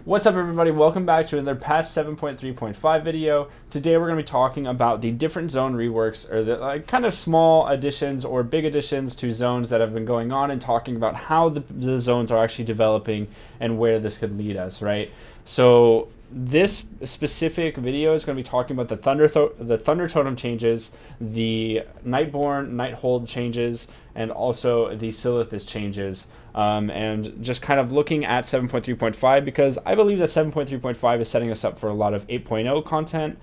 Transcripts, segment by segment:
What's up, everybody? Welcome back to another patch 7.3.5 video. Today we're going to be talking about the different zone reworks, or the kind of small additions or big additions to zones that have been going on, and talking about how the zones are actually developing and where this could lead us, right? So this specific video is going to be talking about the Thunder Totem changes, the Nightborn, Nighthold changes, and also the Silithus changes. And just kind of looking at 7.3.5, because I believe that 7.3.5 is setting us up for a lot of 8.0 content,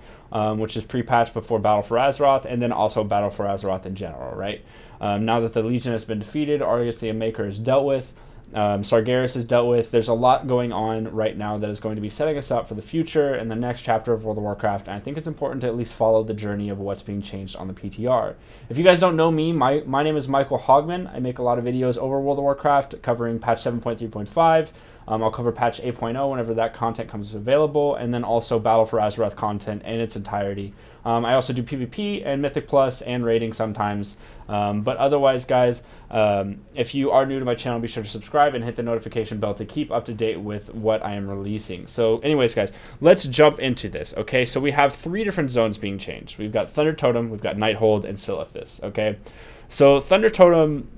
which is pre-patched before Battle for Azeroth, and then also Battle for Azeroth in general, right? Now that the Legion has been defeated, Argus the Maker is dealt with, Sargeras is dealt with, there's a lot going on right now that is going to be setting us up for the future and the next chapter of World of Warcraft, and I think it's important to at least follow the journey of what's being changed on the PTR. If you guys don't know me, my name is Michael Hogman. I make a lot of videos over World of Warcraft covering patch 7.3.5. I'll cover patch 8.0 whenever that content comes available, and then also Battle for Azeroth content in its entirety. I also do PvP and Mythic Plus and raiding sometimes. But otherwise, guys, if you are new to my channel, be sure to subscribe and hit the notification bell to keep up to date with what I am releasing. So anyways, guys, let's jump into this, okay? So we have 3 different zones being changed. We've got Thunder Totem, we've got Nighthold, and Silithus, okay? So Thunder Totem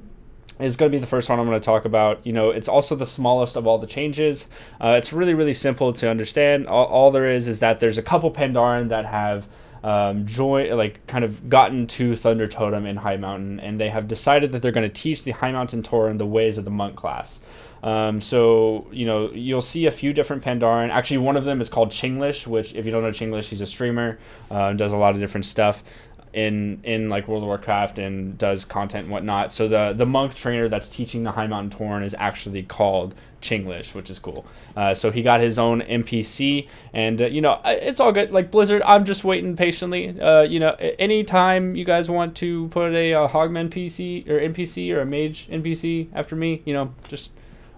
is going to be the first one I'm going to talk about. You know, it's also the smallest of all the changes. It's really, really simple to understand. All there is that there's a couple Pandaren that have kind of gotten to Thunder Totem in Highmountain, and they have decided that they're going to teach the Highmountain Tauren the ways of the monk class. So, you know, you'll see a few different Pandaren. Actually, one of them is called Chinglish, which, if you don't know Chinglish, he's a streamer, does a lot of different stuff in like World of Warcraft and does content and whatnot. So the monk trainer that's teaching the Highmountain Tauren is actually called Chinglish, which is cool. So he got his own NPC, and you know, it's all good. Like Blizzard, I'm just waiting patiently. You know, anytime you guys want to put a Hogman PC or NPC or a mage NPC after me, you know, just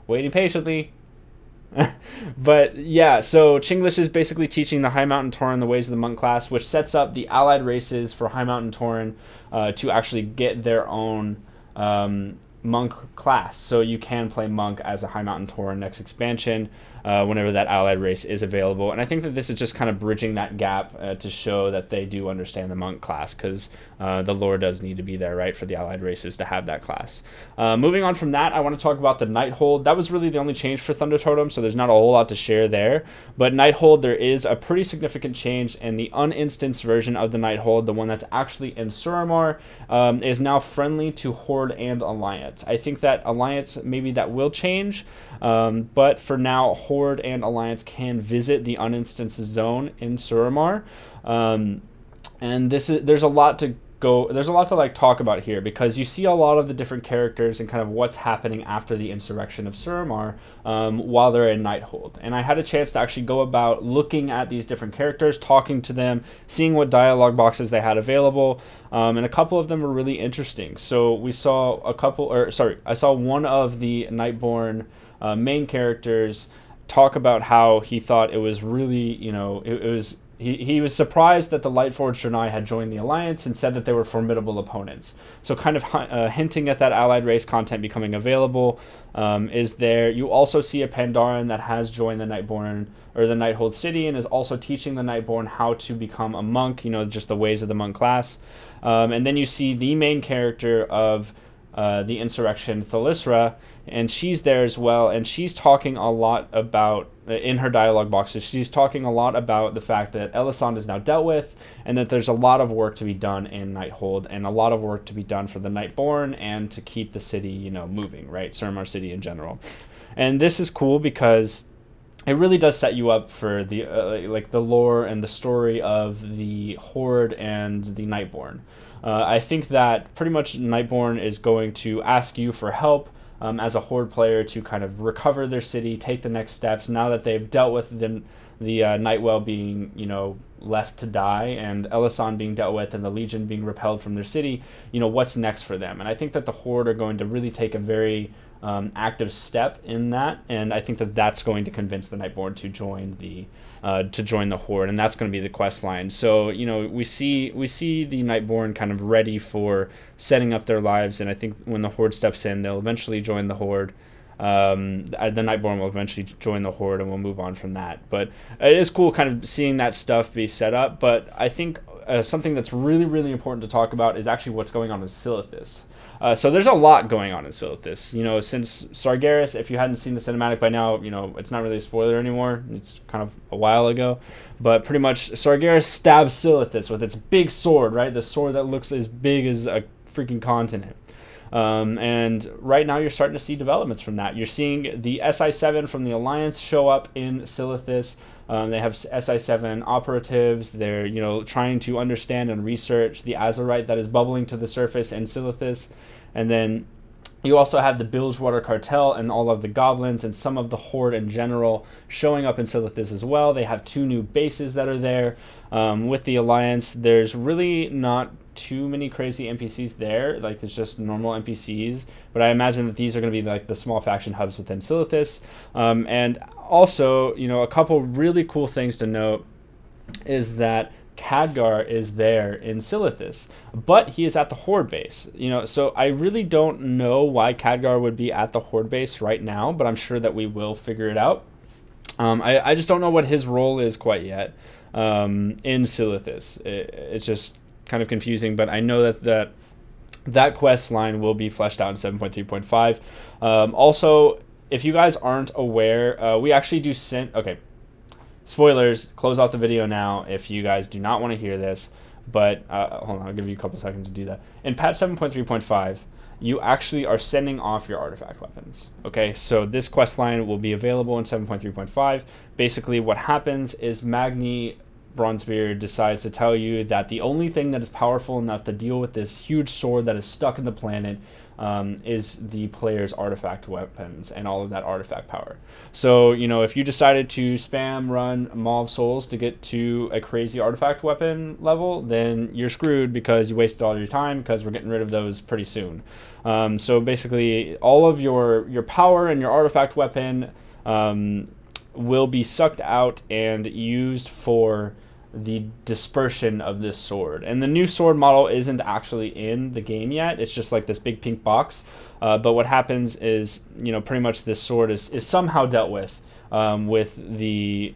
waiting patiently. But yeah, so Chinglish is basically teaching the Highmountain Tauren the ways of the monk class, which sets up the allied races for Highmountain Tauren to actually get their own monk class. So you can play monk as a Highmountain Tauren next expansion whenever that allied race is available. And I think that this is just kind of bridging that gap to show that they do understand the monk class, because the lore does need to be there, right, for the allied races to have that class. Moving on from that, I want to talk about the Nighthold. That was really the only change for Thunder Totem, so there's not a whole lot to share there. But Nighthold, there is a pretty significant change, and the uninstanced version of the Nighthold, the one that's actually in Suramar, is now friendly to Horde and Alliance. I think that Alliance, maybe that will change, but for now, Horde and Alliance can visit the uninstanced zone in Suramar, and there's a lot to like talk about here, because you see a lot of the different characters and kind of what's happening after the insurrection of Suramar while they're in Nighthold. And I had a chance to actually go about looking at these different characters, talking to them, seeing what dialogue boxes they had available, and a couple of them were really interesting. So we saw I saw one of the Nightborn main characters talk about how he thought it was really, you know, he was surprised that the Lightforged Draenei had joined the Alliance, and said that they were formidable opponents. So kind of hinting at that allied race content becoming available is there. You also see a Pandaren that has joined the Nightborn, or the Nighthold city, and is also teaching the Nightborn how to become a monk, you know, just the ways of the monk class. And then you see the main character of the insurrection, Thalyssra, and she's there as well, and she's talking a lot about, in her dialogue boxes, she's talking a lot about the fact that Elisand is now dealt with, and that there's a lot of work to be done in Nighthold, and a lot of work to be done for the Nightborn, and to keep the city, you know, moving, right? Suramar City in general. And this is cool because it really does set you up for the like the lore and the story of the Horde and the Nightborn. I think that pretty much Nightborn is going to ask you for help as a Horde player to kind of recover their city, take the next steps, now that they've dealt with the Nightwell being, you know, left to die, and Elisand being dealt with, and the Legion being repelled from their city. You know, what's next for them? And I think that the Horde are going to really take a very active step in that, and I think that that's going to convince the Nightborn to join the Horde, and that's going to be the quest line. So, you know, we see the Nightborn kind of ready for setting up their lives, and I think when the Horde steps in, they'll eventually join the Horde. The Nightborn will eventually join the Horde, and we'll move on from that. But it is cool kind of seeing that stuff be set up. But I think something that's really, really important to talk about is actually what's going on in Silithus. So there's a lot going on in Silithus. You know, since Sargeras, if you hadn't seen the cinematic by now, you know, it's not really a spoiler anymore. It's kind of a while ago. But pretty much Sargeras stabs Silithus with its big sword, right? The sword that looks as big as a freaking continent. And right now you're starting to see developments from that. You're seeing the SI7 from the Alliance show up in Silithus. They have SI7 operatives. They're, you know, trying to understand and research the azurite that is bubbling to the surface in Silithus. And then you also have the Bilgewater Cartel and all of the goblins and some of the Horde in general showing up in Silithus as well. They have 2 new bases that are there. With the Alliance, there's really not too many crazy NPCs there. Like, it's just normal NPCs. But I imagine that these are going to be like the small faction hubs within Silithus. And also, you know, a couple really cool things to note is that Khadgar is there in Silithus, but he is at the Horde base. You know, so I really don't know why Khadgar would be at the Horde base right now, but I'm sure that we will figure it out. I just don't know what his role is quite yet in Silithus. It's just kind of confusing, but I know that quest line will be fleshed out in 7.3.5. Also, if you guys aren't aware, we actually do spoilers, close out the video now if you guys do not want to hear this, but hold on, I'll give you a couple seconds to do that. In patch 7.3.5, you actually are sending off your artifact weapons. Okay, so this quest line will be available in 7.3.5. Basically, what happens is Magni Bronzebeard decides to tell you that the only thing that is powerful enough to deal with this huge sword that is stuck in the planet is the player's artifact weapons and all of that artifact power. So, you know, if you decided to spam run Mauve Souls to get to a crazy artifact weapon level, then you're screwed because you wasted all your time, because we're getting rid of those pretty soon. So basically, all of your power and your artifact weapon will be sucked out and used for the dispersion of this sword. And the new sword model isn't actually in the game yet. It's just like this big pink box. But what happens is, you know, pretty much this sword is somehow dealt with the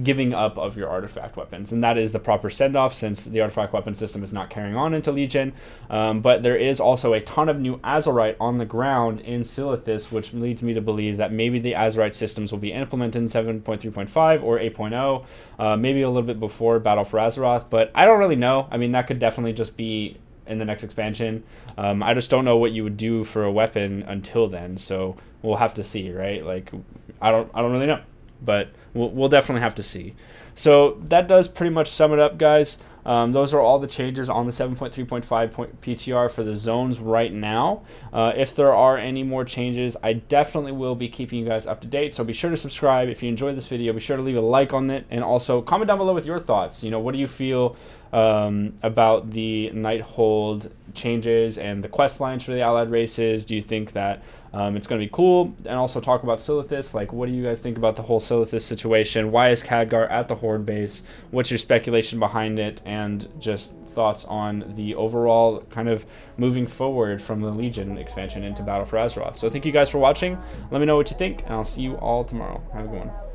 giving up of your artifact weapons, and that is the proper send-off since the artifact weapon system is not carrying on into Legion. But there is also a ton of new azurite on the ground in Silithus, which leads me to believe that maybe the azurite systems will be implemented in 7.3.5 or 8.0, maybe a little bit before Battle for Azeroth, but I don't really know. I mean, that could definitely just be in the next expansion. I just don't know what you would do for a weapon until then, so we'll have to see, right? Like, I don't really know, but we'll definitely have to see. So that does pretty much sum it up, guys. Those are all the changes on the 7.3.5 PTR for the zones right now. If there are any more changes, I definitely will be keeping you guys up to date. So be sure to subscribe. If you enjoyed this video, be sure to leave a like on it, and also comment down below with your thoughts. You know, what do you feel about the Nighthold changes and the quest lines for the allied races? Do you think that it's going to be cool? And also talk about Silithus. Like, what do you guys think about the whole Silithus situation? Why is Khadgar at the Horde base? What's your speculation behind it? And just thoughts on the overall kind of moving forward from the Legion expansion into Battle for Azeroth. So thank you guys for watching. Let me know what you think, and I'll see you all tomorrow. Have a good one.